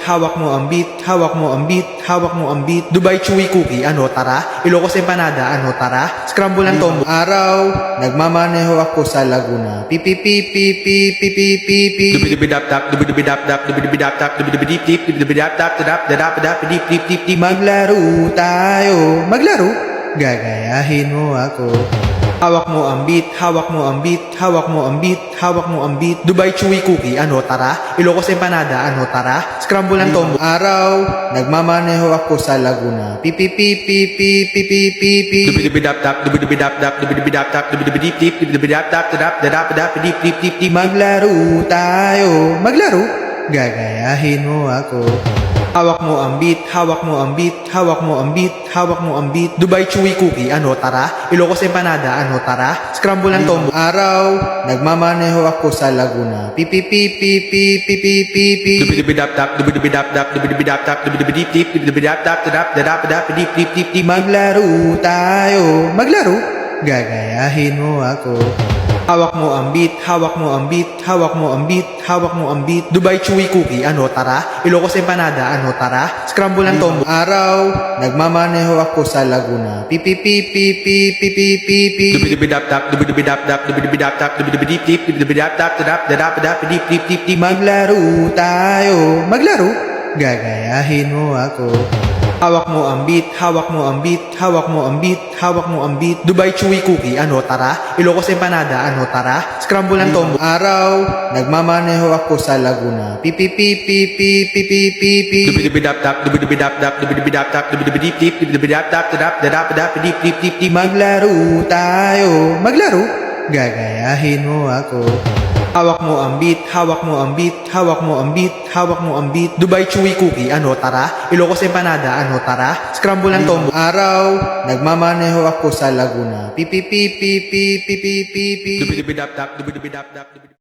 hawak mo ang beat, hawak mo ang beat, hawak mo ang beat. Dubai chewy cookie, ano tara? Ilocos empanada, ano tara? Scramble ng tombo. Araw, nagmamaneho ako sa Laguna. Pipi pipi pipi pipi pipi. Dubidubidap tap, dubidubidap tap, dubidubidap tap, dubidubidip tip, dubidubidap tap, tadap, dadap, dadap, dip, dip, dip, dip. Maglaro tayo. Maglaro? Gagayahin mo ako. Hawak mo ang beat, hawak mo ang beat, hawak mo ang beat, hawak mo ang beat. Dubai chewy cookie, ano tara? Ilocos empanada, ano tara? Scramble ng tombo. Araw, nagmamaneho ako sa Laguna. Pipi pipi pipi pipi pipi. Dubidubidap tap, dubidubidap tap, dubidubidap tap, dubidubidip tip, dubidubidap tap, tadap, dadap, dadap, dip, dip, dip, dip. Maglaro tayo. Maglaro? Gagayahin mo ako. Hawak mo ang beat, hawak mo ang beat, hawak mo ang beat, hawak mo ang beat. Dubai chewy cookie, ano tara? Ilocos empanada, ano tara? Scramble ng tombo. Araw, nagmamaneho ako sa Laguna. Pipi pipi pipi pipi pipi. Dubidubidap tap, dubidubidap tap, dubidubidap tap, dubidubidip tip, dubidubidap tap, tadap, dadap, dadap, dip, dip, dip, dip. Maglaro tayo. Maglaro? Gagayahin mo ako. Hawak mo ang beat, hawak mo ang beat, hawak mo ang beat, hawak mo ang beat. Dubai chewy cookie, ano tara? Ilocos empanada, ano tara? Scramble ng tombo. Araw, nagmamaneho ako sa Laguna. Pipi pipi pipi pipi pipi. Dubidubidap tap, dubidubidap tap, dubidubidap tap, dubidubidip tip, dubidubidap tap, tadap, dadap, dadap, dip, dip, dip, dip. Maglaro tayo. Maglaro? Gagayahin mo ako. Hawak mo ang beat, hawak mo ang beat, hawak mo ang beat, hawak mo ang beat. Dubai chewy cookie, ano tara? Ilocos empanada, ano tara? Scramble ng tombo. Araw, nagmamaneho ako sa Laguna. Pipi pipi pipi pipi pipi. Dubidubidap tap, dubidubidap tap, dubidubidap tap, dubidubidip tip, dubidubidap tap, tadap, dadap, dadap, dip, dip, dip, dip. Maglaro tayo. Maglaro? Gagayahin mo ako. Hawak mo ang beat, hawak mo ang beat, hawak mo ang beat, hawak mo ang beat. Dubai chewy cookie, ano tara? Ilocos empanada, ano tara? Scramble ng tombo. Araw, nagmamaneho ako sa Laguna. Pipi pipi pipi pipi pipi. Dubidubidap tap, dubidubidap tap.